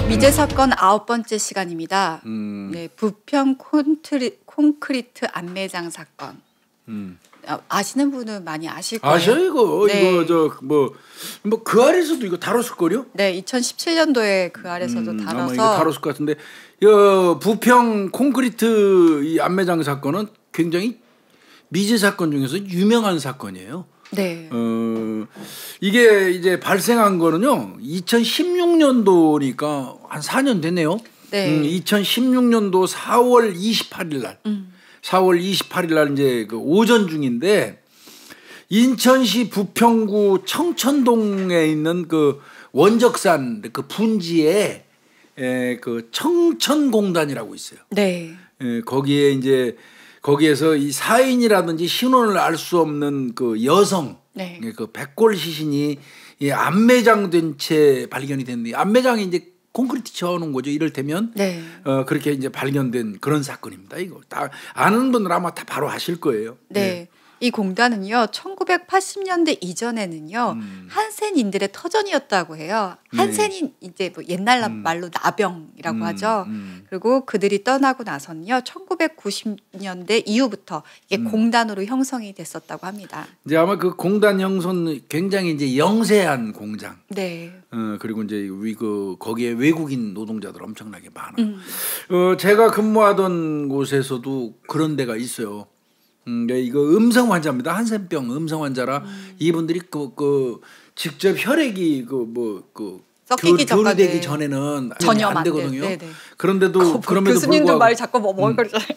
미제 사건 9번째 시간입니다. 네, 부평 콘크리트 안매장 사건. 아시는 분은 많이 아실 거예요. 아셔 이거 네. 이거 저 뭐 그 아래서도 이거 다뤘을 거요? 네, 2017년도에 그 아래서도 다뤄서 아마 이거 다뤘을 것 같은데 부평 콘크리트 이 안매장 사건은 굉장히 미제 사건 중에서 유명한 사건이에요. 네. 이게 이제 발생한 거는요 2016년도니까 한 4년 됐네요. 네. 2016년도 4월 28일 날 4월 28일 날 이제 그 오전 중인데 인천시 부평구 청천동에 있는 그 원적산 그 분지에 그 청천공단이라고 있어요. 네. 거기에 이제 거기에서 이 사인이라든지 신원을 알 수 없는 그 여성, 네. 그 백골 시신이 이 안매장된 채 발견이 됐는데 안매장이 이제 콘크리트 쳐놓은 거죠. 이를테면 네. 그렇게 이제 발견된 그런 사건입니다. 이거 다 아는 분들 아마 다 바로 아실 거예요. 네. 이 공단은요 1980년대 이전에는요 한센인들의 터전이었다고 해요. 한센인 이제 뭐 옛날 말로 나병이라고 하죠. 그리고 그들이 떠나고 나서는요 1990년대 이후부터 이게 공단으로 형성이 됐었다고 합니다. 이제 아마 그 공단 형성은 굉장히 이제 영세한 공장. 네. 그리고 이제 거기에 외국인 노동자들 엄청나게 많아요. 제가 근무하던 곳에서도 그런 데가 있어요. 네, 이거 음성 환자입니다. 한센병 음성 환자라 이분들이 그 직접 혈액이 섞이기 교류되기 전에는 전혀 안 되거든요. 네네. 그런데도 그럼에도 교수님도 불구하고 말 자꾸 멍거리잖아요.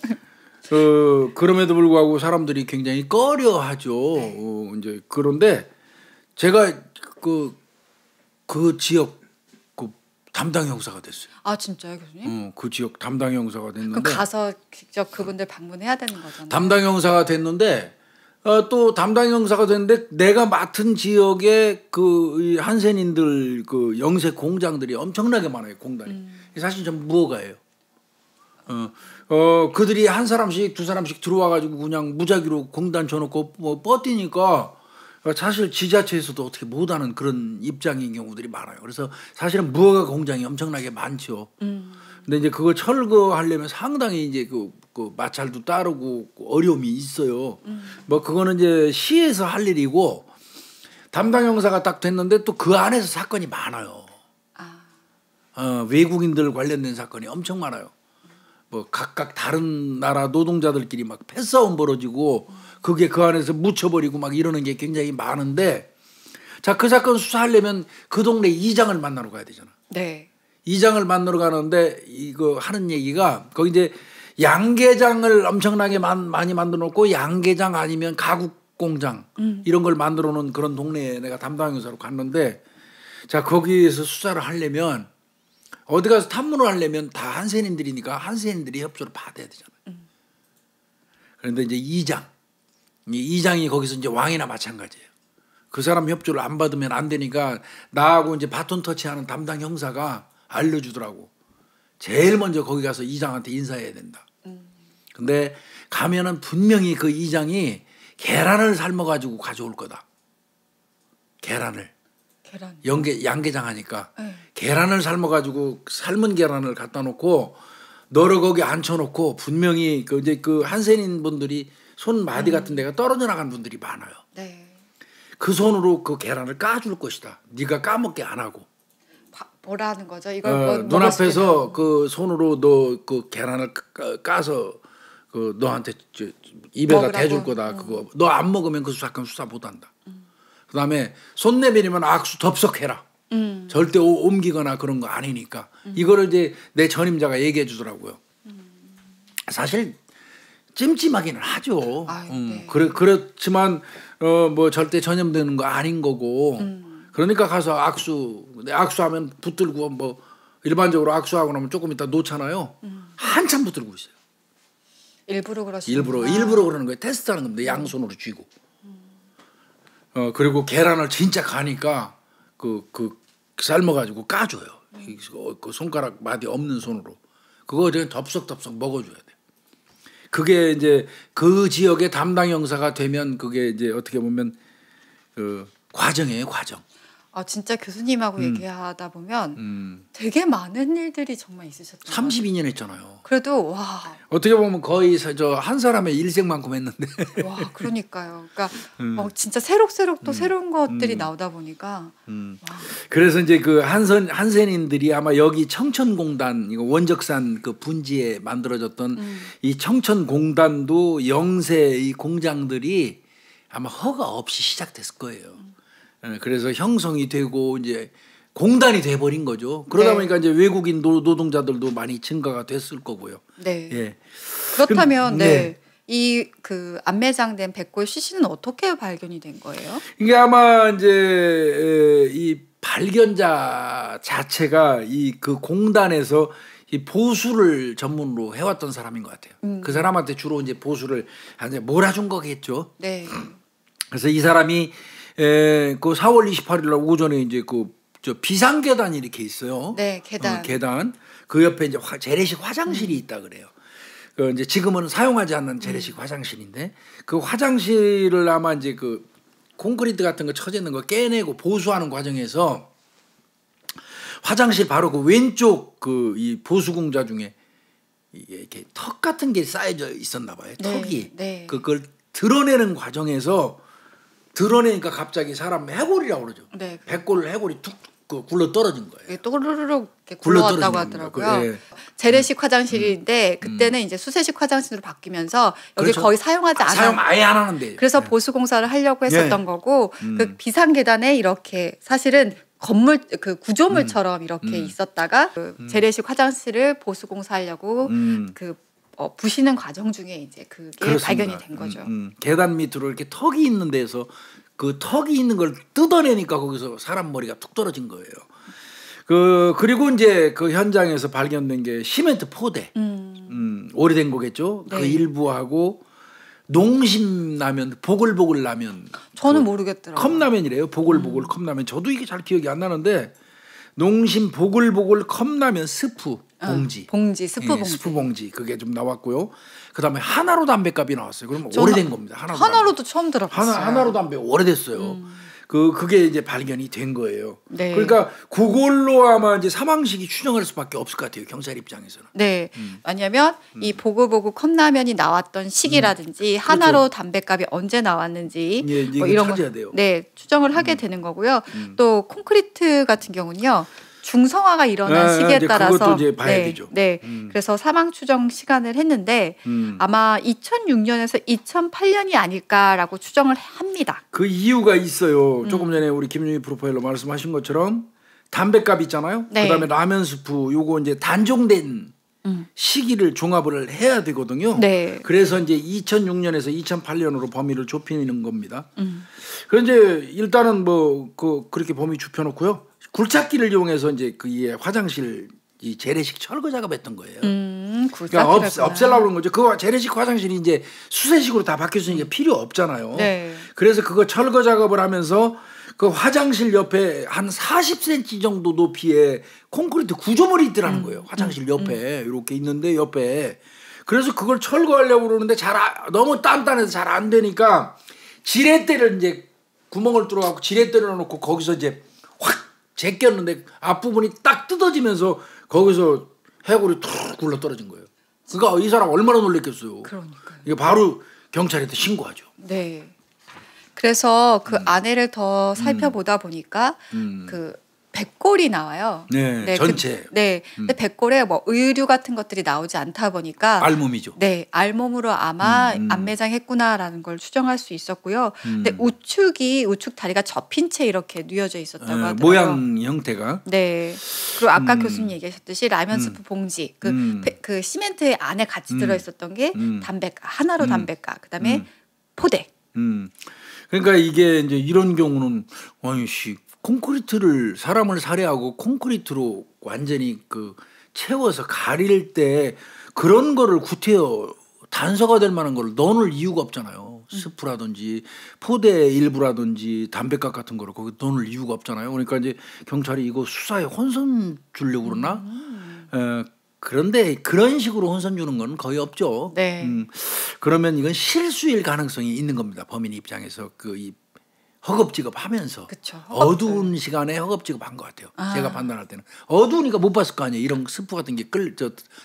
그럼에도 불구하고 사람들이 굉장히 꺼려하죠. 네. 이제 그런데 제가 그 지역 그 담당 형사가 됐어요. 아 진짜요, 교수님? 그 지역 담당 형사가 됐는데. 그럼 가서 직접 그분들 방문해야 되는 거잖아요. 담당 형사가 됐는데 또 담당 형사가 됐는데 내가 맡은 지역에 그 한센인들 그 영세 공장들이 엄청나게 많아요. 공단이 사실 좀 무허가예요. 그들이 한 사람씩 두 사람씩 들어와가지고 그냥 무작위로 공단 줘놓고 뭐 뻗디니까 사실 지자체에서도 어떻게 못하는 그런 입장인 경우들이 많아요. 그래서 사실은 무허가 공장이 엄청나게 많죠. 근데 이제 그걸 철거하려면 상당히 이제 그 마찰도 따르고 어려움이 있어요. 뭐 그거는 이제 시에서 할 일이고 담당 형사가 딱 됐는데 또 그 안에서 사건이 많아요. 외국인들 관련된 사건이 엄청 많아요. 뭐 각각 다른 나라 노동자들끼리 막 패싸움 벌어지고 그게 그 안에서 묻혀버리고 막 이러는 게 굉장히 많은데 자, 그 사건 수사하려면 그 동네 이장을 만나러 가야 되잖아. 네. 이장을 만나러 가는데 이거 하는 얘기가 거기 이제 양계장을 엄청나게 많이 만들어 놓고 양계장 아니면 가국 공장 이런 걸 만들어 놓은 그런 동네에 내가 담당 형사로 갔는데 자, 거기에서 수사를 하려면 어디 가서 탐문을 하려면 다 한센인들이니까 한센인들이 협조를 받아야 되잖아요. 그런데 이제 이장이 거기서 이제 왕이나 마찬가지예요. 그 사람 협조를 안 받으면 안 되니까 나하고 이제 바톤 터치하는 담당 형사가 알려주더라고. 제일 먼저 거기 가서 이장한테 인사해야 된다. 근데 가면은 분명히 그 이장이 계란을 삶아가지고 가져올 거다. 계란. 양계장 하니까 네. 계란을 삶아가지고 삶은 계란을 갖다 놓고 너를 거기 앉혀놓고 분명히 그 한센인 분들이 손 마디 같은 데가 떨어져 나간 분들이 많아요. 네. 그 손으로 그 계란을 까줄 것이다. 네가 까먹게 안 하고. 뭐라는 거죠? 이걸 눈앞에서 그 손으로 너 그 계란을 까서 그 너한테 입에다 먹으라고? 대줄 거다. 그거 너 안 먹으면 그 사건 수사 못한다. 그다음에 손 내밀면 악수 덥석해라. 절대 옮기거나 그런 거 아니니까. 이거를 이제 내 전임자가 얘기해 주더라고요. 사실 찜찜하기는 하죠. 네. 그렇지만 뭐 절대 전염되는 거 아닌 거고. 그러니까 가서 악수하면 붙들고 뭐 일반적으로 악수하고 나면 조금 이따 놓잖아요. 한참 붙들고 있어요. 일부러 그러시는 일부러 그러는 거예요. 테스트하는 겁니다. 양손으로 쥐고. 그리고 계란을 진짜 가니까 그 삶아가지고 까줘요. 그 손가락 마디 없는 손으로. 그거 그냥 덥석덥석 먹어줘야 돼. 그게 이제 그 지역의 담당 형사가 되면 그게 이제 어떻게 보면 그 과정이에요, 과정. 진짜 교수님하고 얘기하다 보면 되게 많은 일들이 정말 있으셨던 32년 했잖아요. 그래도 와. 어떻게 보면 거의 저 한 사람의 일생만큼 했는데. 와, 그러니까요. 그러니까 진짜 새록새록 또 새로운 것들이 나오다 보니까. 와. 그래서 이제 그 한센인들이 아마 여기 청천공단 이거 원적산 그 분지에 만들어졌던 이 청천공단도 영세 이 공장들이 아마 허가 없이 시작됐을 거예요. 그래서 형성이 되고 이제 공단이 돼버린 거죠. 그러다 보니까 이제 외국인 노동자들도 많이 증가가 됐을 거고요. 네. 예. 그렇다면 이 그 안매장된 백골 시신은 어떻게 발견이 된 거예요? 이게 아마 이제 이 발견자 자체가 이 그 공단에서 이 보수를 전문으로 해왔던 사람인 것 같아요. 그 사람한테 주로 이제 보수를 몰아준 거겠죠. 네. 그래서 이 사람이 그 4월 28일 날 오전에 이제 저 비상계단이 이렇게 있어요. 네, 계단. 계단. 그 옆에 이제 재래식 화장실이 있다 그래요. 그 이제 지금은 사용하지 않는 재래식 화장실인데 그 화장실을 아마 이제 그 콘크리트 같은 거 쳐져 있는 거 깨내고 보수하는 과정에서 화장실 바로 그 왼쪽 그 이 보수 공자 중에 이게 이렇게 턱 같은 게 쌓여져 있었나 봐요. 네, 턱이. 네. 그걸 드러내는 과정에서 드러내니까 갑자기 사람 해골이라고 그러죠. 네. 백골 해골이 툭 굴러 떨어진 거예요. 또르르륵 굴러왔다고 하더라고요. 예. 재래식 화장실인데 그때는 이제 수세식 화장실로 바뀌면서 여기 그렇죠. 거의 사용하지 않아요. 사용 아예 안 하는데. 그래서 보수 공사를 하려고 했었던 거고 그 비상 계단에 이렇게 사실은 건물 그 구조물처럼 이렇게 있었다가 그 재래식 화장실을 보수 공사하려고 부시는 과정 중에 이제 그게 그렇습니다. 발견이 된 거죠. 계단 밑으로 이렇게 턱이 있는 데서 그 턱이 있는 걸 뜯어내니까 거기서 사람 머리가 툭 떨어진 거예요. 그리고 이제 그 현장에서 발견된 게 시멘트 포대. 오래된 거겠죠. 네. 그 일부하고 농심라면, 보글보글 라면. 저는 모르겠더라고요. 컵라면이래요. 보글보글 컵라면. 저도 이게 잘 기억이 안 나는데 농심 보글보글 컵라면 스프 봉지. 봉지, 스프 봉지. 스프 봉지. 그게 좀 나왔고요. 그다음에 하나로 담배값이 나왔어요. 그러면 오래된 겁니다. 하나로도 처음 들어봤어요. 하나로 담배 오래됐어요. 그게 이제 발견이 된 거예요. 네. 그러니까 그걸로 아마 이제 사망식이 추정할 수밖에 없을 것 같아요. 경찰 입장에서는. 네. 왜냐하면 이 보글보글 컵라면이 나왔던 시기라든지 하나로 그렇죠. 담배값이 언제 나왔는지 예, 뭐 이런 거 찾아야 돼요. 추정을 하게 되는 거고요. 또 콘크리트 같은 경우는요. 중성화가 일어난 시기에 이제 따라서 그것도 이제 봐야 되죠. 네. 그래서 사망 추정 시간을 했는데 아마 2006년에서 2008년이 아닐까라고 추정을 합니다. 그 이유가 있어요. 조금 전에 우리 김윤희 프로파일러 말씀하신 것처럼 담배값 있잖아요. 네. 그다음에 라면 스프 요거 이제 단종된 시기를 종합을 해야 되거든요. 네. 그래서 이제 2006년에서 2008년으로 범위를 좁히는 겁니다. 그런데 일단은 뭐 그렇게 범위 좁혀놓고요. 굴착기를 이용해서 이제 그 화장실 이 재래식 철거 작업했던 거예요. 그러니까 없애려고 그런 거죠. 그 재래식 화장실이 이제 수세식으로 다 바뀌었으니까 필요 없잖아요. 네. 그래서 그거 철거 작업을 하면서 그 화장실 옆에 한 40cm 정도 높이의 콘크리트 구조물이 있더라는 거예요. 화장실 옆에 이렇게 있는데 옆에. 그래서 그걸 철거하려고 그러는데 너무 단단해서 잘 안 되니까 지렛대를 이제 구멍을 뚫어갖고 지렛대를 넣고 거기서 이제 확 제꼈는데 앞부분이 딱 뜯어지면서 거기서 해골이 툭 굴러 떨어진 거예요. 그러니까 이 사람 얼마나 놀랬겠어요. 그러니까요. 이거 바로 경찰한테 신고하죠. 네. 그래서 그 안에를 더 살펴보다 보니까 그 백골이 나와요. 네, 전체. 근데 백골에 뭐 의류 같은 것들이 나오지 않다 보니까 알몸이죠. 네, 알몸으로 아마 안매장했구나라는 걸 추정할 수 있었고요. 근데 우측 다리가 접힌 채 이렇게 뉘어져 있었다고 하더라고요. 모양 형태가. 네. 그리고 아까 교수님 얘기하셨듯이 라면 스프 봉지, 그 시멘트 안에 같이 들어 있었던 게 담배가 하나로 담배가, 그다음에 포대. 그러니까 이게 이제 이런 경우는 아이씨. 콘크리트를 사람을 살해하고 콘크리트로 완전히 채워서 가릴 때 그런 거를 구태여 단서가 될 만한 걸 넣어놓을 이유가 없잖아요. 스프라든지 포대 일부라든지 담배값 같은 거를 거기 넣어놓을 이유가 없잖아요. 그러니까 이제 경찰이 이거 수사에 혼선 주려고 그러나? 그런데 그런 식으로 혼선 주는 건 거의 없죠. 네. 그러면 이건 실수일 가능성이 있는 겁니다. 범인 입장에서 이 허겁지겁하면서 그쵸, 어두운 시간에 허겁지겁한 것 같아요. 제가 판단할 때는 어두우니까 못 봤을 거 아니에요. 이런 스프 같은 게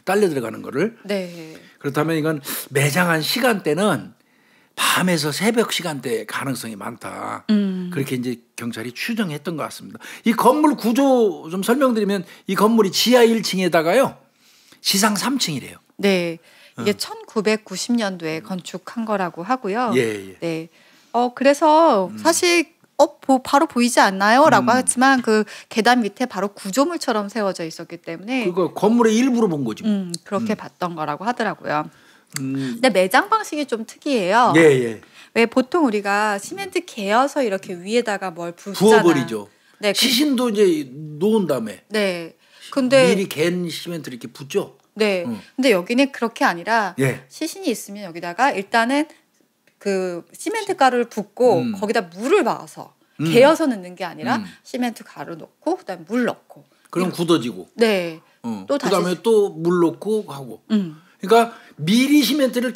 딸려 들어가는 거를. 네. 그렇다면 이건 매장한 시간대는 밤에서 새벽 시간대 가능성이 많다. 그렇게 이제 경찰이 추정했던 것 같습니다. 이 건물 구조 좀 설명드리면 이 건물이 지하 1층에다가요 지상 3층이래요. 네. 이게 1990년도에 건축한 거라고 하고요. 예. 네. 그래서 사실 바로 보이지 않나요?라고 하지만 그 계단 밑에 바로 구조물처럼 세워져 있었기 때문에 그거 건물의 일부로 본 거지. 그렇게 봤던 거라고 하더라고요. 근데 매장 방식이 좀 특이해요. 예. 왜 보통 우리가 시멘트 개어서 이렇게 위에다가 뭘 붓잖아요. 부어버리죠. 네, 시신도 이제 놓은 다음에. 네. 근데 미리 갠 시멘트를 이렇게 붓죠. 네. 근데 여기는 그렇게 아니라 예. 시신이 있으면 여기다가 일단은 그 시멘트 가루를 붓고 거기다 물을 넣어서 개어서 넣는 게 아니라 시멘트 가루 넣고 그다음에 물 넣고. 그럼 굳어지고. 네. 또 그다음에 또 물 넣고 하고. 그러니까 미리 시멘트를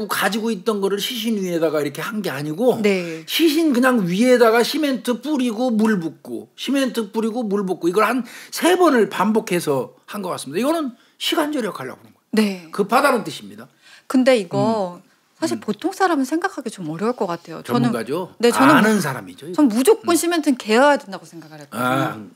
가지고 있던 거를 시신 위에다가 이렇게 한 게 아니고 네. 시신 그냥 위에다가 시멘트 뿌리고 물 붓고 시멘트 뿌리고 물 붓고 이걸 한 3번을 반복해서 한 것 같습니다. 이거는 시간 절약하려고 하는 거예요. 네. 급하다는 뜻입니다. 근데 이거 사실 보통 사람은 생각하기 좀 어려울 것 같아요. 전문가죠. 네, 저는 아는 사람이죠. 전 무조건 시멘트는 개어야 된다고 생각을 했거든요.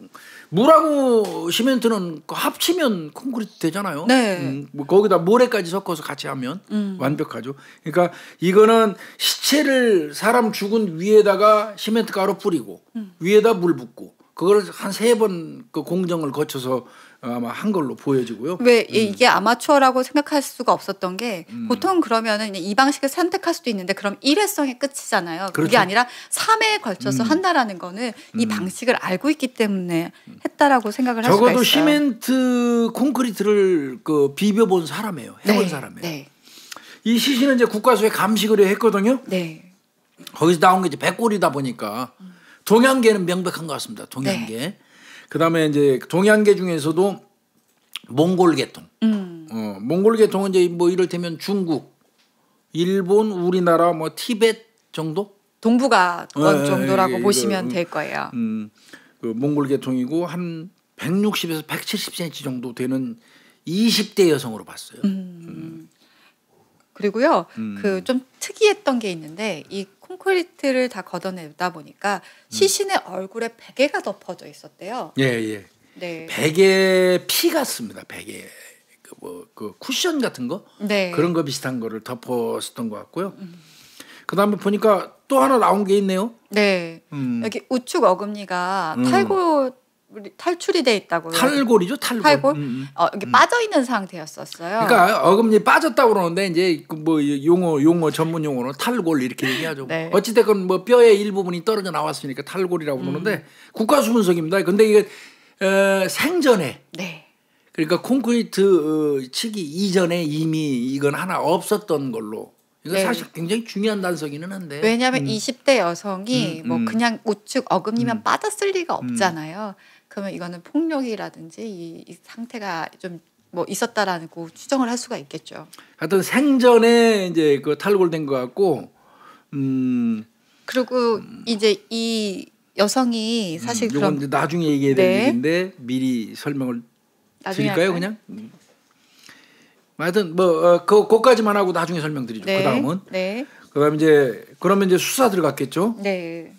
물하고 시멘트는 합치면 콘크리트 되잖아요. 네. 거기다 모래까지 섞어서 같이 하면 완벽하죠. 그러니까 이거는 시체를 사람 죽은 위에다가 시멘트 가루 뿌리고 위에다 물 붓고 그걸 한 3번 그 공정을 거쳐서 아마 한 걸로 보여지고요. 왜 이게 아마추어라고 생각할 수가 없었던 게 보통 그러면은 이 방식을 선택할 수도 있는데 그럼 일회성의 끝이잖아요. 그렇죠. 그게 아니라 3회에 걸쳐서 한다라는 거는 이 방식을 알고 있기 때문에 했다라고 생각을 할 수가 있어요. 적어도 시멘트 콘크리트를 그 비벼본 사람이에요. 해본 사람이에요. 네. 이 시신은 이제 국과수에 감식을 했거든요. 네. 거기서 나온 게 이제 백골이다 보니까 동양계는 명백한 것 같습니다. 동양계. 네. 그다음에 이제 동양계 중에서도 몽골 계통. 몽골 계통은 이제 뭐 이를테면 중국, 일본, 우리나라, 뭐 티벳 정도? 동북아권 정도라고 보시면 될 거예요. 그 몽골 계통이고 한 160에서 170cm 정도 되는 20대 여성으로 봤어요. 그리고요, 그 좀 특이했던 게 있는데 이 콘크리트를 다 걷어내다 보니까 시신의 얼굴에 베개가 덮어져 있었대요. 예. 네. 베개 피 같습니다. 베개 그 쿠션 같은 거 네. 그런 거 비슷한 거를 덮었었던 것 같고요. 그다음에 보니까 또 하나 나온 게 있네요. 네. 여기 우측 어금니가 탈출이 돼 있다고. 탈골이죠, 탈골. 여기 빠져 있는 상태였었어요. 그러니까 어금니 빠졌다고 그러는데 이제 뭐 용어 전문 용어로 탈골 이렇게 얘기하죠. 네. 어찌됐건 뭐 뼈의 일부분이 떨어져 나왔으니까 탈골이라고 그러는데 국가수문석입니다. 근데 이게 생전에 네. 그러니까 콘크리트 치기 이전에 이미 이건 하나 없었던 걸로. 이거 사실 굉장히 중요한 단서기는 한데. 왜냐하면 20대 여성이 뭐 그냥 우측 어금니만 빠졌을 리가 없잖아요. 그러면 이거는 폭력이라든지 이 상태가 좀 뭐 있었다라고 추정을 할 수가 있겠죠. 하여튼 생전에 이제 그 탈골된 것 같고. 그리고 이제 이 여성이 사실 이건 그럼 나중에 얘기해야 될 얘기인데 미리 설명을 드릴까요, 그냥? 하여튼 뭐 그거까지만 하고 나중에 설명드리죠. 네. 그다음은. 네. 그러면 이제 수사 들어갔겠죠. 네.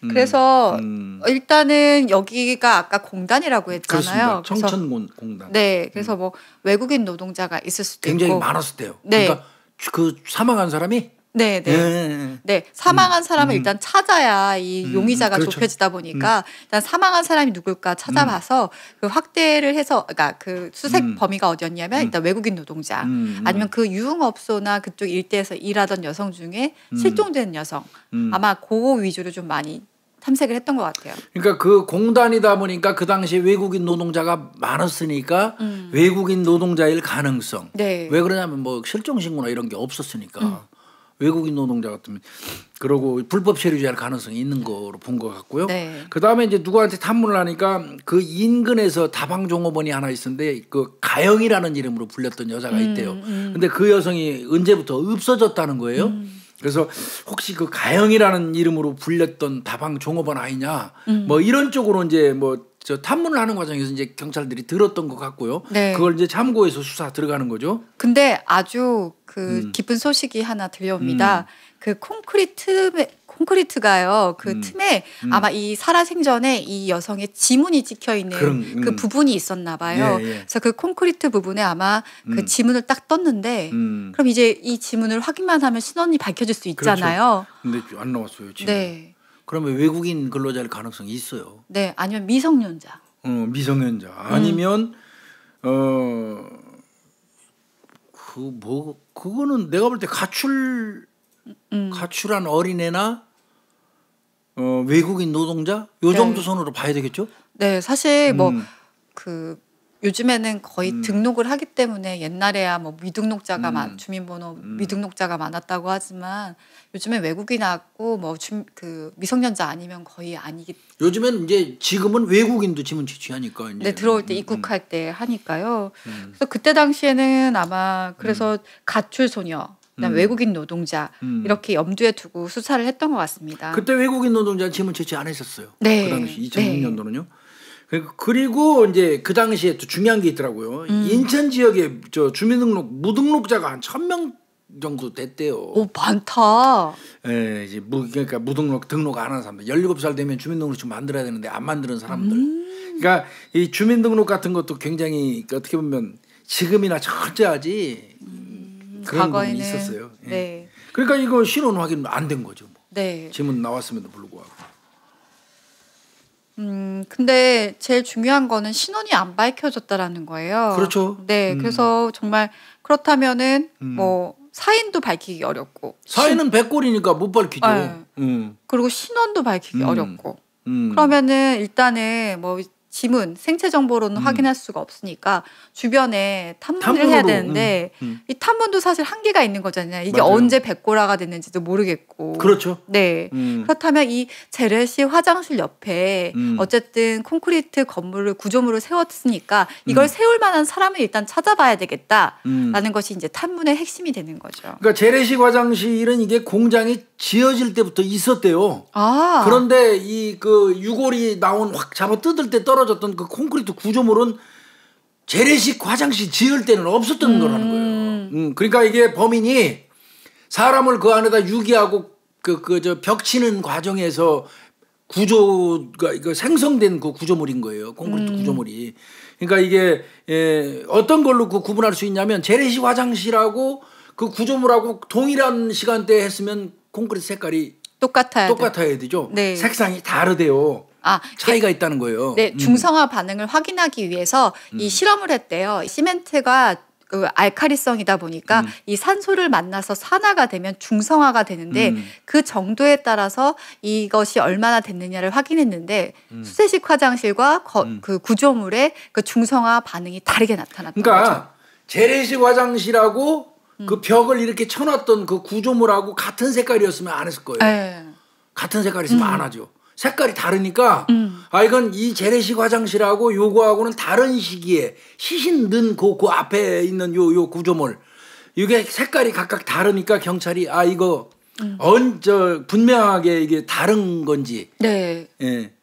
그래서 일단은 여기가 아까 공단이라고 했잖아요. 그렇습니다. 청천공단. 네. 그래서 뭐 외국인 노동자가 있을 수도 굉장히 있고. 많았을 때요. 네. 그러니까 그 사망한 사람이 네. 네. 사망한 사람을 일단 찾아야 이 용의자가 그렇죠. 좁혀지다 보니까 일단 사망한 사람이 누굴까 찾아봐서 그 확대를 해서 그러니까 그 수색 범위가 어디였냐면 일단 외국인 노동자 아니면 그 유흥업소나 그쪽 일대에서 일하던 여성 중에 실종된 여성 아마 그거 위주로 좀 많이 탐색을 했던 것 같아요. 그러니까 그 공단이다 보니까 그 당시에 외국인 노동자가 많았으니까 외국인 노동자일 가능성. 네. 왜 그러냐면 뭐 실종 신고나 이런 게 없었으니까. 외국인 노동자 같으면 그러고 불법 체류자일 가능성이 있는 거로 본 것 같고요. 네. 그다음에 이제 누구한테 탐문을 하니까 그 인근에서 다방종업원이 하나 있었는데 그 가영이라는 이름으로 불렸던 여자가 있대요. 근데 그 여성이 언제부터 없어졌다는 거예요. 그래서 혹시 그 가영이라는 이름으로 불렸던 다방 종업원 아니냐 뭐 이런 쪽으로 이제 뭐 저 탐문을 하는 과정에서 이제 경찰들이 들었던 것 같고요. 네. 그걸 이제 참고해서 수사 들어가는 거죠. 근데 아주 그 기쁜 소식이 하나 들려옵니다. 그 콘크리트가요. 그 틈에 아마 이 살아생전에 이 여성의 지문이 찍혀 있는 그 부분이 있었나 봐요. 예, 예. 그래서 그 콘크리트 부분에 아마 그 지문을 딱 떴는데 그럼 이제 이 지문을 확인만 하면 신원이 밝혀질 수 있잖아요. 그렇죠. 근데 안 나왔어요, 지금. 네. 그러면 외국인 근로자일 가능성이 있어요. 네, 아니면 미성년자. 미성년자. 아니면 그거는 내가 볼 때 가출한 어린애나 외국인 노동자 요 정도 선으로 봐야 되겠죠? 네, 사실 뭐 그 요즘에는 거의 등록을 하기 때문에 옛날에야 뭐 미등록자가 주민번호 미등록자가 많았다고 하지만 요즘엔 외국인하고 뭐 그 미성년자 아니면 거의 아니기. 요즘엔 이제 지금은 외국인도 지문 채취하니까 이제. 네, 들어올 때 입국할 때 하니까요. 그래서 그때 당시에는 아마 그래서 가출 소녀, 그다음 외국인 노동자 이렇게 염두에 두고 수사를 했던 것 같습니다. 그때 외국인 노동자 지문 채취 안 했었어요. 네. 그 당시 2006년도는요. 그리고 이제 그 당시에 또 중요한 게 있더라고요. 인천 지역에 저 주민등록 무등록자가 한 1,000명 정도 됐대요. 오, 많다. 예, 이제 그러니까 등록 안 하는 사람들. 17살 되면 주민등록증 만들어야 되는데 안 만드는 사람들. 그러니까 이 주민등록 같은 것도 굉장히 어떻게 보면 지금이나 철저하지 그런 부분이 있었어요. 예. 네. 그러니까 이거 신원 확인 안 된 거죠. 뭐. 네. 지문 나왔음에도 불구하고. 근데 제일 중요한 거는 신원이 안 밝혀졌다라는 거예요. 그렇죠. 네, 그래서 정말 그렇다면은 뭐 사인도 밝히기 어렵고. 사인은 백골이니까 못 밝히죠. 네. 그리고 신원도 밝히기 어렵고. 그러면은 일단은 뭐 지문, 생체 정보로는 확인할 수가 없으니까 주변에 탐문을 해야 되는데 이 탐문도 사실 한계가 있는 거잖아요. 이게 맞아요. 언제 백골화가 됐는지도 모르겠고. 그렇죠. 네. 그렇다면 이 재래식 화장실 옆에 어쨌든 콘크리트 건물을 구조물을 세웠으니까 이걸 세울 만한 사람을 일단 찾아봐야 되겠다라는 것이 이제 탐문의 핵심이 되는 거죠. 그러니까 재래식 화장실은 이게 공장이 지어질 때부터 있었대요. 아. 그런데 이 그 유골이 나온 확 잡아 뜯을 때 떨어졌던 그 콘크리트 구조물은 재래식 화장실 지을 때는 없었던 거라는 거예요. 그러니까 이게 범인이 사람을 그 안에다 유기하고 저 벽 치는 과정에서 구조가 이거 생성된 그 구조물인 거예요. 콘크리트 구조물이. 그러니까 이게 어떤 걸로 그 구분할 수 있냐면 재래식 화장실하고 그 구조물하고 동일한 시간대에 했으면 콘크리트 색깔이 똑같아야 되죠. 네. 색상이 다르대요. 차이가 있다는 거예요. 네, 중성화 반응을 확인하기 위해서 이 실험을 했대요. 시멘트가 그 알칼리성이다 보니까 이 산소를 만나서 산화가 되면 중성화가 되는데 그 정도에 따라서 이것이 얼마나 됐느냐를 확인했는데 수세식 화장실과 그 구조물의 그 중성화 반응이 다르게 나타났던 그러니까 거죠. 재래식 화장실하고 그 벽을 이렇게 쳐놨던 그 구조물하고 같은 색깔이었으면 안 했을 거예요. 네. 같은 색깔이었으면 안 하죠. 색깔이 다르니까 이건 이 재래식 화장실하고 요거하고는 다른 시기에 시신 넣은 그 앞에 있는 요 구조물 이게 색깔이 각각 다르니까 경찰이 이거 분명하게 이게 다른 건지 네. 예.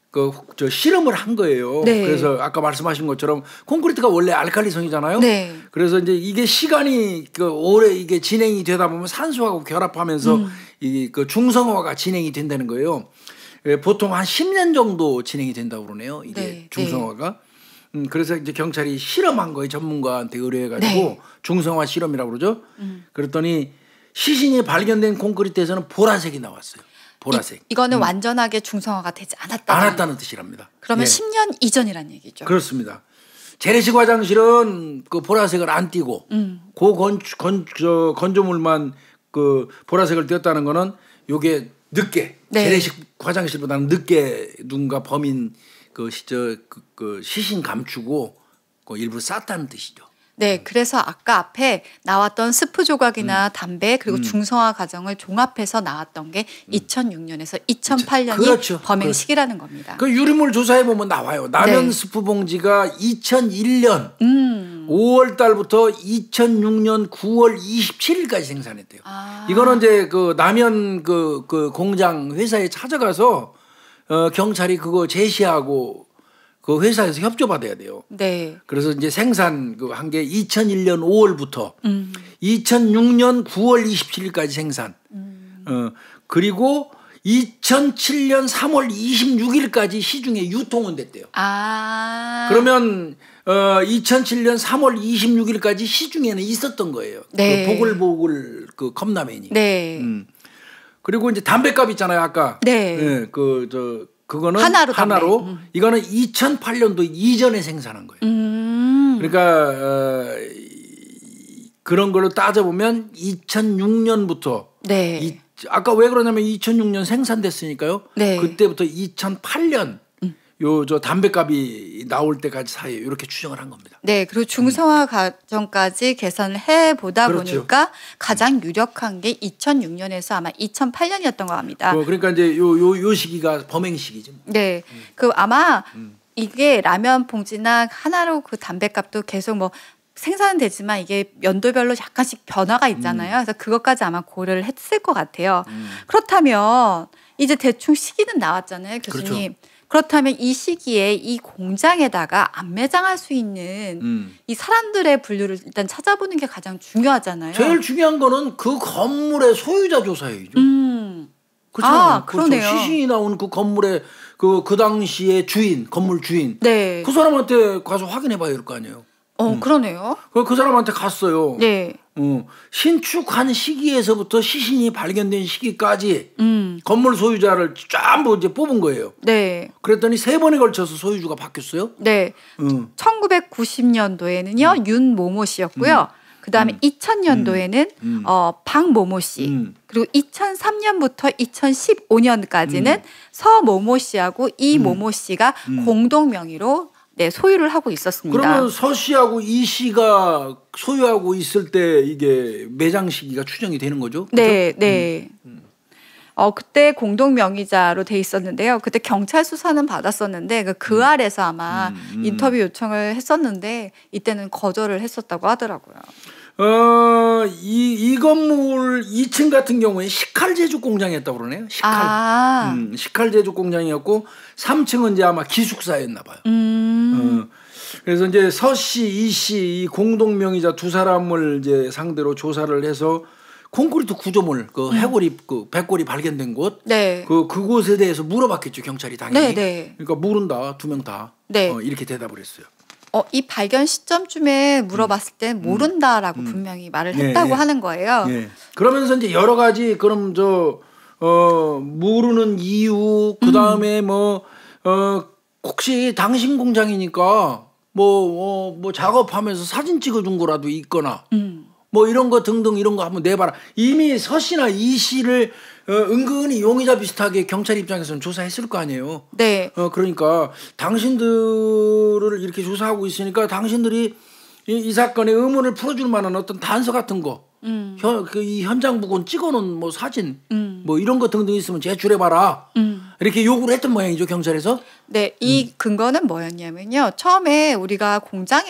저 실험을 한 거예요. 네. 그래서 아까 말씀하신 것처럼 콘크리트가 원래 알칼리성이잖아요. 네. 그래서 이제 이게 시간이 오래 이게 진행이 되다 보면 산소하고 결합하면서 이 중성화가 진행이 된다는 거예요. 보통 한 10년 정도 진행이 된다고 그러네요. 이게 네. 중성화가. 그래서 이제 경찰이 실험한 거예요. 전문가한테 의뢰해가지고 네. 중성화 실험이라고 그러죠. 그랬더니 시신이 발견된 콘크리트에서는 보라색이 나왔어요. 보라색. 이거는 완전하게 중성화가 되지 않았다는 뜻이랍니다. 그러면 예. 10년 이전이란 얘기죠. 그렇습니다. 재래식 화장실은 그 보라색을 안 띄고 건조물만 그 보라색을 띄었다는 거는 요게 늦게 네. 재래식 화장실보다는 늦게 누군가 범인 그 시신 감추고 그 일부 쌌다는 뜻이죠. 네, 그래서 아까 앞에 나왔던 스프 조각이나 담배 그리고 중성화 과정을 종합해서 나왔던 게 2006년에서 2008년이 그렇죠. 범행 시기라는 겁니다. 그 유류물 조사해 보면 나와요. 라면 네. 스프 봉지가 2001년 5월 달부터 2006년 9월 27일까지 생산했대요. 이거는 이제 그 남현 그 공장 회사에 찾아가서 경찰이 그거 제시하고 그 회사에서 협조받아야 돼요. 네. 그래서 이제 생산 그 한 게 2001년 5월부터 2006년 9월 27일까지 생산. 그리고 2007년 3월 26일까지 시중에 유통은 됐대요. 그러면 2007년 3월 26일까지 시중에는 있었던 거예요. 네. 그 보글보글 그 컵라면이. 네. 그리고 이제 담배값 있잖아요, 아까. 네. 네. 그거는 하나로. 이거는 2008년도 이전에 생산한 거예요. 그러니까 그런 걸로 따져보면 2006년부터 네. 아까 왜 그러냐면 2006년 생산됐으니까요. 네. 그때부터 2008년 요 저 담배값이 나올 때까지 사이에 이렇게 추정을 한 겁니다. 네, 그리고 중성화 과정까지 계산을 해 보다 그렇죠. 보니까 가장 유력한 게 2006년에서 아마 2008년이었던 것 같습니다. 그러니까 이제 요 시기가 범행 시기죠. 네, 그 아마 이게 라면 봉지나 하나로 그 담배값도 계속 뭐 생산은 되지만 이게 연도별로 약간씩 변화가 있잖아요. 그래서 그것까지 아마 고려를 했을 것 같아요. 그렇다면 이제 대충 시기는 나왔잖아요, 교수님. 그렇죠. 그렇다면 이 시기에 이 공장에다가 안 매장할 수 있는 이 사람들의 분류를 일단 찾아보는 게 가장 중요하잖아요. 제일 중요한 거는 그 건물의 소유자 조사예요. 그렇죠. 그러네요. 시신이 나온 그 건물의 그 당시의 주인, 건물 주인. 네. 그 사람한테 가서 확인해 봐야 될 거 아니에요. 그러네요. 그 사람한테 갔어요. 네. 신축한 시기에서부터 시신이 발견된 시기까지 건물 소유자를 전부 이제 뽑은 거예요. 네. 그랬더니 3번에 걸쳐서 소유주가 바뀌었어요. 네. 1990년도에는요 윤모모 씨였고요. 그 다음에 2000년도에는 박모모 씨, 그리고 2003년부터 2015년까지는 서모모 씨하고 이모모 씨가 공동 명의로 네, 소유를 하고 있었습니다. 그러면 서 씨하고 이 씨가 소유하고 있을 때 이게 매장 시기가 추정이 되는 거죠? 그렇죠? 네, 네. 그때 공동 명의자로 돼 있었는데요. 그때 경찰 수사는 받았었는데 그 아래서 아마 인터뷰 요청을 했었는데 이때는 거절을 했었다고 하더라고요. 이 건물 2층 같은 경우에 식칼 제조 공장이었다고 그러네요. 식칼 제조 공장이었고 3층은 이제 아마 기숙사였나 봐요. 그래서 이제 서 씨, 이 씨, 이 공동 명의자 두 사람을 이제 상대로 조사를 해서 콘크리트 구조물, 그 해골이, 그 백골이 발견된 곳, 네. 그곳에 대해서 물어봤겠죠, 경찰이 당연히. 네, 네. 그러니까 모른다, 2명 다. 네. 이렇게 대답을 했어요. 이 발견 시점쯤에 물어봤을 때 모른다라고 분명히 말을 했다고 하는 거예요. 예. 그러면서 이제 여러 가지 그럼 모르는 이유, 그 다음에 혹시 당신 공장이니까 뭐 작업하면서 사진 찍어준 거라도 있거나 뭐 이런 거 등등 이런 거 한번 내봐라. 이미 서 씨나 이 씨를 은근히 용의자 비슷하게 경찰 입장에서는 조사했을 거 아니에요. 네. 그러니까 당신들을 이렇게 조사하고 있으니까 당신들이 이 사건의 의문을 풀어줄 만한 어떤 단서 같은 거, 이 현장 부근 찍어놓은 뭐 사진, 뭐 이런 거 등등 있으면 제출해봐라. 이렇게 요구를 했던 모양이죠, 경찰에서. 네, 이 근거는 뭐였냐면요. 처음에 우리가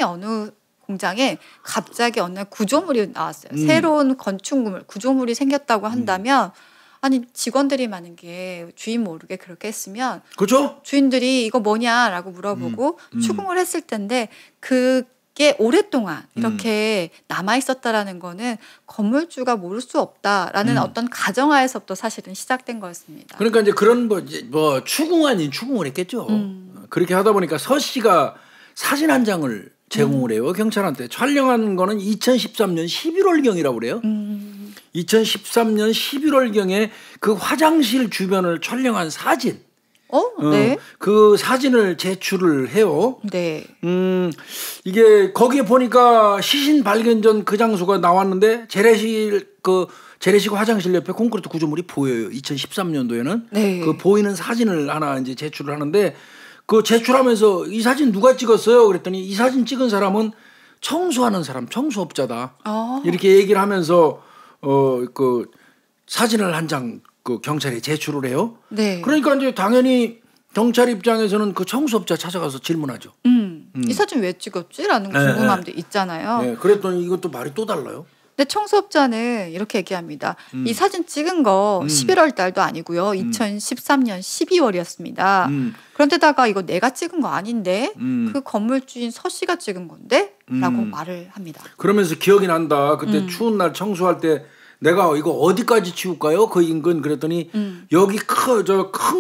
어느 공장에 갑자기 어느 날 구조물이 나왔어요. 새로운 건축물, 구조물이 생겼다고 한다면 아니 직원들이 많은 게 주인 모르게 그렇게 했으면 그렇죠? 주인들이 이거 뭐냐라고 물어보고 추궁을 했을 텐데 그게 오랫동안 이렇게 남아 있었다라는 거는 건물주가 모를 수 없다라는 어떤 가정하에서부터 사실은 시작된 거였습니다. 그러니까 이제 그런 뭐 추궁 아닌 추궁을 했겠죠. 그렇게 하다 보니까 서 씨가 사진 한 장을 제공을 해요. 경찰한테. 촬영한 거는 2013년 11월경이라고 그래요. 2013년 11월경에 그 화장실 주변을 촬영한 사진. 네. 그 사진을 제출을 해요. 네. 이게 거기에 보니까 시신 발견 전 그 장소가 나왔는데 재래식 화장실 옆에 콘크리트 구조물이 보여요. 2013년도에는. 네. 그 보이는 사진을 하나 이제 제출을 하는데 그 제출하면서 이 사진 누가 찍었어요? 그랬더니 이 사진 찍은 사람은 청소하는 사람, 청소업자다. 이렇게 얘기를 하면서 그 사진을 한 장 그 경찰에 제출을 해요. 네. 그러니까 이제 당연히 경찰 입장에서는 그 청소업자 찾아가서 질문하죠. 이 사진 왜 찍었지?라는 궁금함도 있잖아요. 네, 그랬더니 이것도 말이 또 달라요. 근데 청소업자는 이렇게 얘기합니다. 이 사진 찍은 거 11월 달도 아니고요. 2013년 12월이었습니다. 그런데다가 이거 내가 찍은 거 아닌데 그 건물주인 서 씨가 찍은 건데? 라고 말을 합니다. 그러면서 기억이 난다. 그때 추운 날 청소할 때 내가 이거 어디까지 치울까요? 그 인근 그랬더니 여기 큰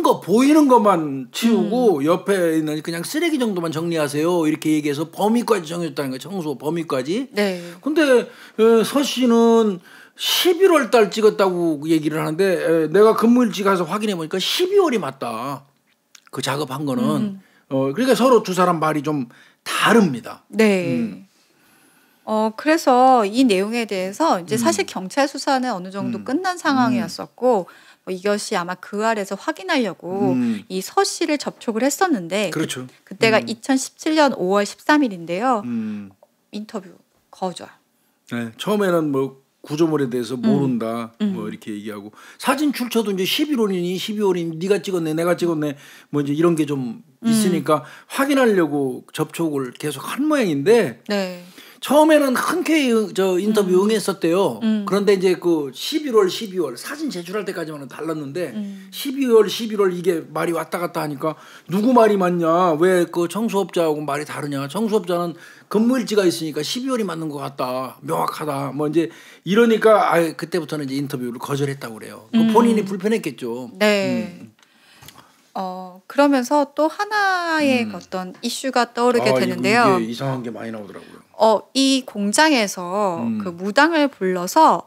거 보이는 것만 치우고 옆에 있는 그냥 쓰레기 정도만 정리하세요. 이렇게 얘기해서 범위까지 정해줬다는 거예요. 청소 범위까지. 네. 근데 서 씨는 11월 달 찍었다고 얘기를 하는데 내가 근무일지 가서 확인해 보니까 12월이 맞다. 그 작업한 거는. 그러니까 서로 두 사람 말이 좀 다릅니다. 네. 그래서 이 내용에 대해서 이제 사실 경찰 수사는 어느 정도 끝난 상황이었었고 뭐 이것이 아마 그 아래서 확인하려고 이 서 씨를 접촉을 했었는데 그렇죠. 그때가 2017년 5월 13일인데요. 인터뷰 거절. 네, 처음에는 뭐 구조물에 대해서 모른다 뭐 이렇게 얘기하고 사진 출처도 이제 11월이니 12월이니 네가 찍었네 내가 찍었네 뭐 이제 이런 게 좀 있으니까 확인하려고 접촉을 계속 한 모양인데 네. 처음에는 흔쾌히 인터뷰 응했었대요. 그런데 이제 그 11월, 12월 사진 제출할 때까지만은 달랐는데 12월, 11월 이게 말이 왔다 갔다 하니까 누구 말이 맞냐? 왜 그 청소업자하고 말이 다르냐? 청소업자는 근무일지가 있으니까 12월이 맞는 것 같다. 명확하다. 뭐 이제 이러니까 그때부터는 이제 인터뷰를 거절했다고 그래요. 그 본인이 불편했겠죠. 네. 그러면서 또 하나의 어떤 이슈가 떠오르게 되는데요. 이게 이상한 게 많이 나오더라고요. 이 공장에서 그 무당을 불러서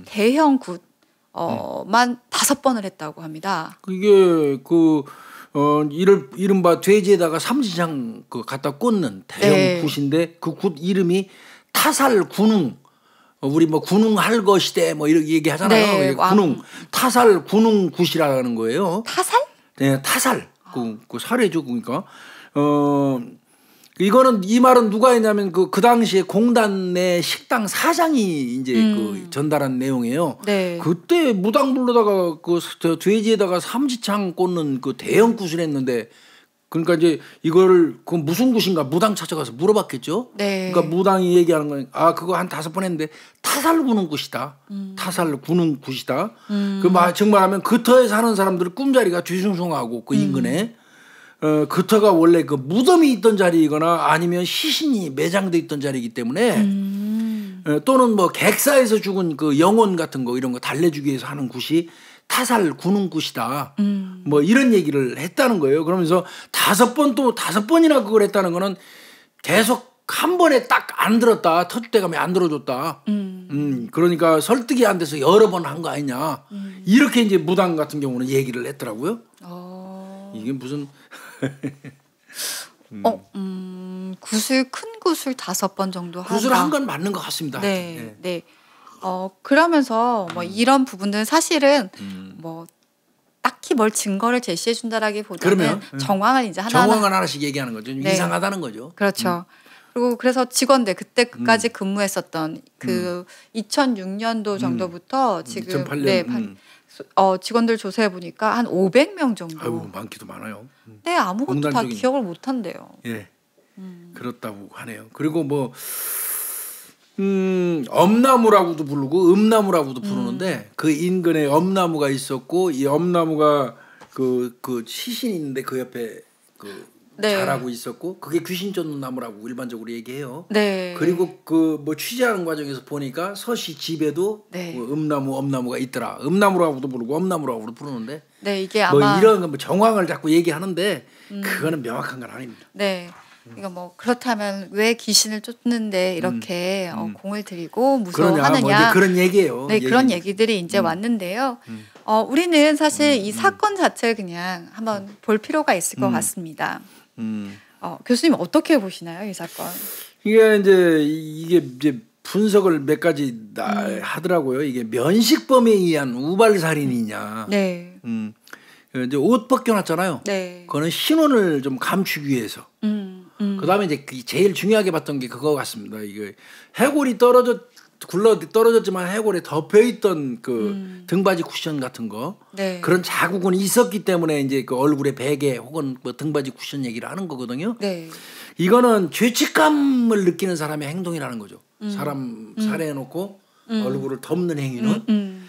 대형 굿만 5번을 했다고 합니다. 이게 이른바 돼지에다가 삼지장 갖다 꽂는 대형 굿인데 그 굿 이름이 타살 군웅. 우리 뭐 군웅 할 것이대 뭐 이렇게 얘기하잖아요. 네, 군웅 타살 군웅 굿이라는 거예요. 타살? 네, 타살. 그 살해죠, 그러니까. 이거는 이 말은 누가 했냐면 그 당시에 공단 내 식당 사장이 이제 그 전달한 내용이에요. 네. 그때 무당 불러다가 저 돼지에다가 삼지창 꽂는 그 대형 굿을 했는데 그러니까 이제 이거를 그 무슨 굿인가 무당 찾아가서 물어봤겠죠. 네. 그러니까 무당이 얘기하는 거는 그거 한 5번 했는데 타살 구는 굿이다. 타살 구는 굿이다. 정말하면 그터에 사는 사람들 꿈자리가 뒤숭숭하고 그 인근에 그터가 원래 그 무덤이 있던 자리이거나 아니면 시신이 매장돼 있던 자리이기 때문에 또는 뭐 객사에서 죽은 그 영혼 같은 거 이런 거 달래주기 위해서 하는 굿이 타살 구는 굿이다. 뭐 이런 얘기를 했다는 거예요. 그러면서 5번이나 그걸 했다는 거는 계속 한 번에 딱 안 들었다. 터줏대감이 안 들어줬다. 그러니까 설득이 안 돼서 여러 번 한 거 아니냐. 이렇게 이제 무당 같은 경우는 얘기를 했더라고요. 이게 무슨 굿을 큰 굿을 5번 정도 한다. 굿을 한 건 맞는 것 같습니다. 네. 네. 그러면서 뭐 이런 부분들은 사실은 뭐 딱히 뭘 증거를 제시해 준다라기보다는 정황을 이제 하나씩 얘기하는 거죠. 네. 이상하다는 거죠. 그렇죠. 그리고 그래서 직원들 그때까지 근무했었던 그 2006년도 정도부터 지금 2008년 직원들 조사해 보니까 한 500명 정도. 아유, 많기도 많아요. 네, 아무것도 다 기억을 못 한대요. 예. 그렇다고 하네요. 그리고 뭐 엄나무라고도 부르고 음나무라고도 부르는데 그 인근에 엄나무가 있었고 이 엄나무가 그 시신이 있는데 그 옆에 자라고 있었고 그게 귀신 쫓는 나무라고 일반적으로 얘기해요. 네. 그리고 그 뭐 취재하는 과정에서 보니까 서씨 집에도 뭐 엄나무가 있더라. 음나무라고도 부르고 엄나무라고도 부르는데. 네, 이게 아마 뭐 이런 뭐 정황을 자꾸 얘기하는데 그거는 명확한 건 아닙니다. 네. 그러니까 뭐 그렇다면 왜 귀신을 쫓는데 이렇게 공을 들이고 무서워하느냐 뭐 이제 그런 얘기예요. 네, 그런 얘기들이 이제 왔는데요. 우리는 사실 이 사건 자체를 그냥 한번 볼 필요가 있을 것 같습니다. 교수님 어떻게 보시나요, 이 사건? 이게 이제 분석을 몇 가지 하더라고요. 이게 면식범에 의한 우발 살인이냐. 네. 이제 옷 벗겨놨잖아요. 네. 그거는 신원을 좀 감추기 위해서. 그다음에 이제 제일 중요하게 봤던 게 그거 같습니다. 이게 해골이 떨어졌지만 해골에 덮여 있던 그 등받이 쿠션 같은 거 네. 그런 자국은 있었기 때문에 이제 그 얼굴에 베개 혹은 뭐 등받이 쿠션 얘기를 하는 거거든요. 네. 이거는 죄책감을 느끼는 사람의 행동이라는 거죠. 사람 살해해놓고 얼굴을 덮는 행위는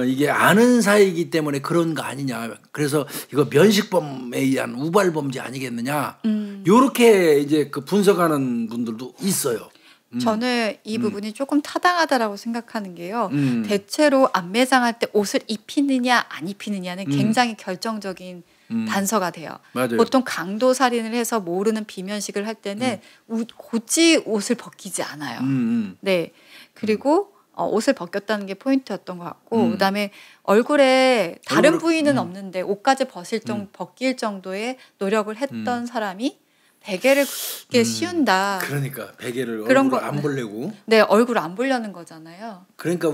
이게 아는 사이이기 때문에 그런 거 아니냐. 그래서 이거 면식범에 의한 우발범죄 아니겠느냐. 요렇게 이제 그 분석하는 분들도 있어요. 저는 이 부분이 조금 타당하다라고 생각하는 게요. 대체로 안매장할 때 옷을 입히느냐 안 입히느냐는 굉장히 결정적인 단서가 돼요. 맞아요. 보통 강도 살인을 해서 모르는 비면식을 할 때는 굳이 옷을 벗기지 않아요. 네. 그리고 옷을 벗겼다는 게 포인트였던 것 같고 그다음에 얼굴에 다른 부위는 없는데 옷까지 벗길 정도의 노력을 했던 사람이 베개를 그렇게 씌운다. 그러니까 베개를 얼굴을 안 보려고. 네, 얼굴을 안 보려는 거잖아요. 그러니까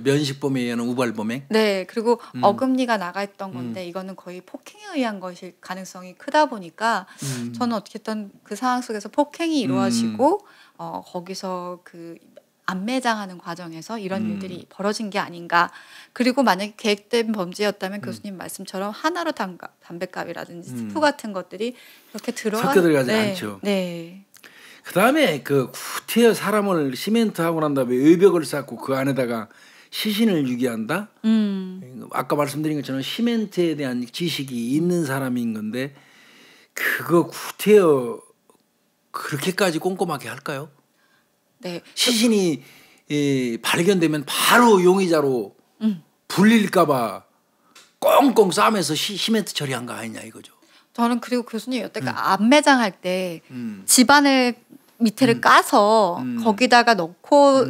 면식범에 의한 우발범행. 네, 그리고 어금니가 나가 있던 건데 이거는 거의 폭행에 의한 것일 가능성이 크다 보니까 저는 어떻게든 그 상황 속에서 폭행이 이루어지고 거기서 그 안매장하는 과정에서 이런 일들이 벌어진 게 아닌가. 그리고 만약에 계획된 범죄였다면 교수님 말씀처럼 하나로 담뱃값이라든지 스프 같은 것들이 이렇게 섞여 들어가지 않죠. 네. 그다음에 그 후퇴어 사람을 시멘트하고 난 다음에 의벽을 쌓고 그 안에다가 시신을 유기한다. 아까 말씀드린 것처럼 시멘트에 대한 지식이 있는 사람인 건데 그거 후퇴어 그렇게까지 꼼꼼하게 할까요? 네. 시신이 발견되면 바로 용의자로 불릴까봐 꽁꽁 싸매서 시멘트 처리한 거 아니냐 이거죠. 저는 그리고 교수님 여태까지 안매장할 때 집안을 밑에를 까서 거기다가 넣고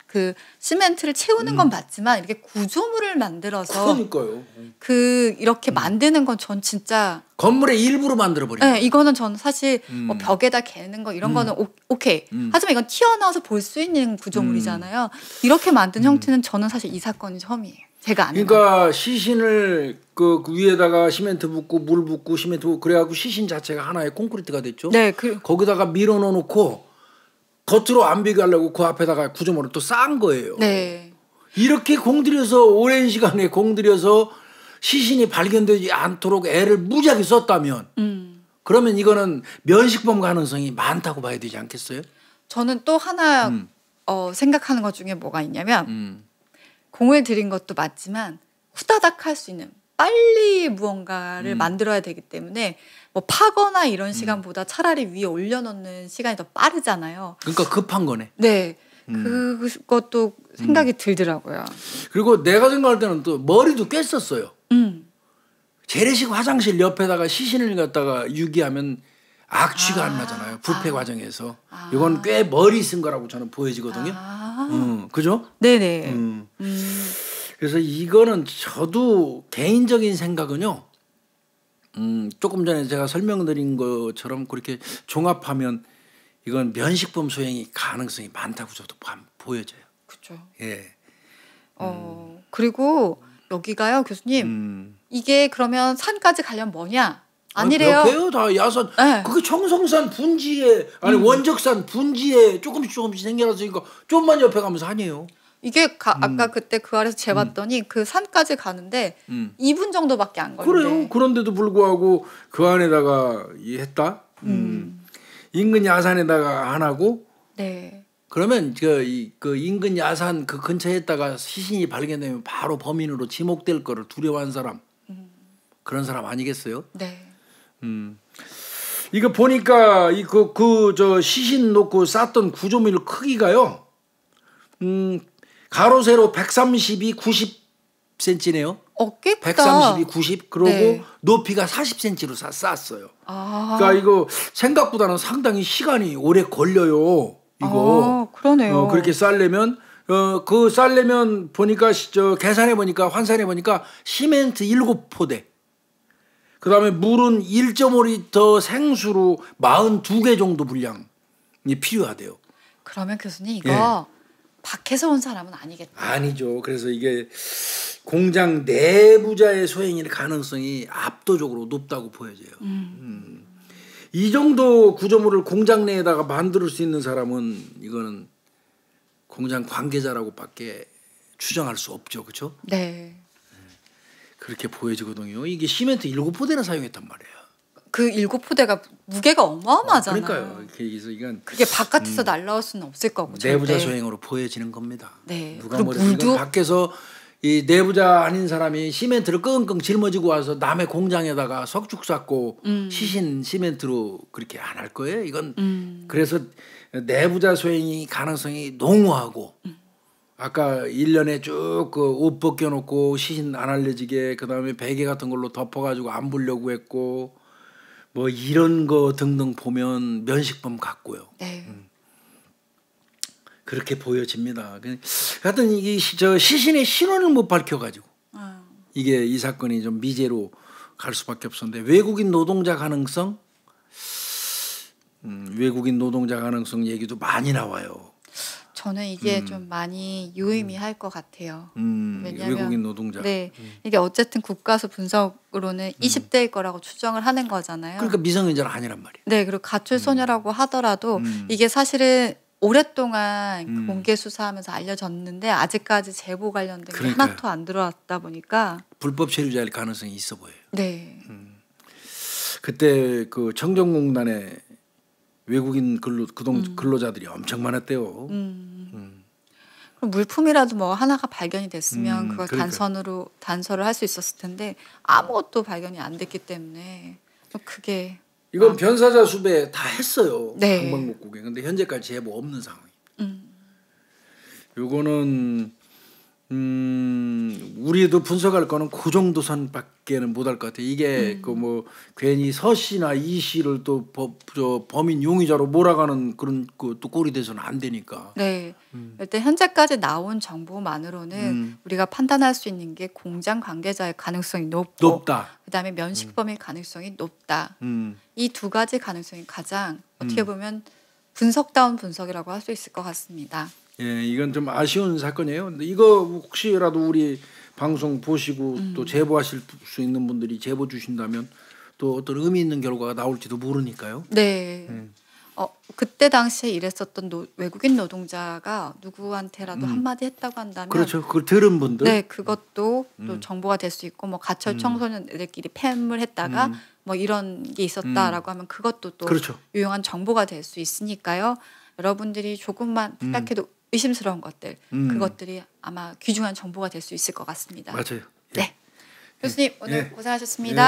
그 시멘트를 채우는 건 맞지만 이렇게 구조물을 만들어서 그러니까요. 이렇게 만드는 건 전 진짜 건물의 일부로 만들어 버리는. 네, 이거는 저는 사실 뭐 벽에다 개는 거 이런 거는 오케이. 하지만 이건 튀어나와서 볼 수 있는 구조물이잖아요. 이렇게 만든 형태는 저는 사실 이 사건이 처음이에요. 제가 아는 그러니까 시신을 그 위에다가 시멘트 붓고 물 붓고 시멘트 붓고 그래갖고 시신 자체가 하나의 콘크리트가 됐죠. 네, 거기다가 밀어 넣어놓고 겉으로 안 비게 하려고 그 앞에다가 구조물을 또 싼 거예요. 네. 이렇게 공들여서 오랜 시간에 공들여서 시신이 발견되지 않도록 애를 무지하게 썼다면 그러면 이거는 면식범 가능성이 많다고 봐야 되지 않겠어요? 저는 또 하나 생각하는 것 중에 뭐가 있냐면 공을 들인 것도 맞지만 후다닥 할 수 있는 빨리 무언가를 만들어야 되기 때문에 뭐 파거나 이런 시간보다 차라리 위에 올려놓는 시간이 더 빠르잖아요. 그러니까 급한 거네. 네. 그것도 생각이 들더라고요. 그리고 내가 생각할 때는 또 머리도 꽤 썼어요. 재래식 화장실 옆에다가 시신을 갖다가 유기하면 악취가 안 나잖아요. 부패 과정에서. 이건 꽤 머리 쓴 거라고 저는 보여지거든요. 그죠? 네네. 그래서 이거는 저도 개인적인 생각은요. 조금 전에 제가 설명드린 것처럼 그렇게 종합하면 이건 면식범 소행이 가능성이 많다고 저도 보여져요. 그렇죠. 예. 그리고 여기가요, 교수님. 이게 그러면 산까지 가려면 뭐냐? 아니래요. 그래요, 다 야산. 네. 그게 청송산 분지에 원적산 분지에 조금씩 생겨났으니까 좀만 옆에 가면 산이에요. 이게 아까 그때 그 아래서 재봤더니 그 산까지 가는데 2분 정도밖에 안 걸린대. 그래요. 그런데도 불구하고 그 안에다가 했다. 인근 야산에다가 안 하고. 네. 그러면 그 인근 야산 그 근처에 있다가 시신이 발견되면 바로 범인으로 지목될 거를 두려워한 사람. 그런 사람 아니겠어요? 네. 이거 보니까 저 시신 놓고 쌌던 구조물 크기가요. 가로 세로 132, 90cm네요. 꽤 크다. 132, 90. 그러고 네. 높이가 40cm로 쌌어요. 그러니까 이거 생각보다는 상당히 시간이 오래 걸려요. 이거. 그러네요. 그렇게 쌀려면 그 쌀려면 보니까 계산해 보니까 환산해 보니까 시멘트 7포대. 그다음에 물은 1.5리터 생수로 42개 정도 분량이 필요하대요. 그러면 교수님 이거 밖에서 온 사람은 아니겠다. 아니죠. 그래서 이게 공장 내부자의 소행일 가능성이 압도적으로 높다고 보여져요. 이 정도 구조물을 공장 내에다가 만들 수 있는 사람은 이거는 공장 관계자라고밖에 추정할 수 없죠, 그렇죠? 네. 그렇게 보여지거든요. 이게 시멘트 7포대나 사용했단 말이에요. 그 7포대가 무게가 어마어마하잖아요. 그러니까요. 그래서 이건 그게 바깥에서 날라올 수는 없을 거고. 내부자 절대. 소행으로 보여지는 겁니다. 네. 누가 뭐래도 이건 밖에서 이 내부자 아닌 사람이 시멘트를 끙끙 짊어지고 와서 남의 공장에다가 석축 쌓고 시신 시멘트로 그렇게 안 할 거예요. 이건 그래서 내부자 소행이 가능성이 농후하고 아까 1년에 쭉 그 옷 벗겨놓고 시신 안 알려지게 그다음에 베개 같은 걸로 덮어가지고 안 보려고 했고 뭐 이런 거 등등 보면 면식범 같고요. 네. 그렇게 보여집니다. 하여튼 이게 저 시신의 신원을 못 밝혀가지고 이게 이 사건이 좀 미제로 갈 수밖에 없었는데 외국인 노동자 가능성, 외국인 노동자 가능성 얘기도 많이 나와요. 저는 이게 좀 많이 유의미할 것 같아요. 왜냐하면 외국인 노동자. 네, 이게 어쨌든 국가수 분석으로는 20대일 거라고 추정을 하는 거잖아요. 그러니까 미성년자는 아니란 말이에요. 네, 그리고 가출 소녀라고 하더라도 이게 사실은 오랫동안 공개 수사하면서 알려졌는데 아직까지 제보 관련된 게 하나도 안 들어왔다 보니까 불법 체류자일 가능성이 있어 보여요. 네. 그때 그 청정공단에 외국인 근로자들이 엄청 많았대요. 그럼 물품이라도 뭐 하나가 발견이 됐으면 그걸 단서를 할 수 있었을 텐데 아무것도 발견이 안 됐기 때문에 좀 크게 이건 변사자 수배 다 했어요. 네. 방방곡곡에. 근데 현재까지 제보 없는 상황입니다. 요거는 우리도 분석할 거는 그 정도 선밖에는 못할 것 같아요. 이게 그 뭐 괜히 서 씨나 이 씨를 또 범인 용의자로 몰아가는 그런 또 꼴이 돼서는 안 되니까. 네. 일단 현재까지 나온 정보만으로는 우리가 판단할 수 있는 게 공장 관계자의 가능성이 높다. 그다음에 면식범일 가능성이 높다. 이 두 가지 가능성이 가장 어떻게 보면 분석다운 분석이라고 할 수 있을 것 같습니다. 예, 이건 좀 아쉬운 사건이에요. 근데 이거 혹시라도 우리 방송 보시고 또 제보하실 수 있는 분들이 제보 주신다면 또 어떤 의미 있는 결과가 나올지도 모르니까요. 네. 그때 당시에 일했었던 외국인 노동자가 누구한테라도 한마디 했다고 한다면 그렇죠. 그걸 들은 분들. 네, 그것도 또 정보가 될 수 있고 뭐 가철 청소년들끼리 팸을 했다가 뭐 이런 게 있었다라고 하면 그것도 또 그렇죠. 유용한 정보가 될 수 있으니까요. 여러분들이 조금만 생각해도 의심스러운 것들 그것들이 아마 귀중한 정보가 될 수 있을 것 같습니다. 맞아요. 네. 교수님 오늘 고생하셨습니다.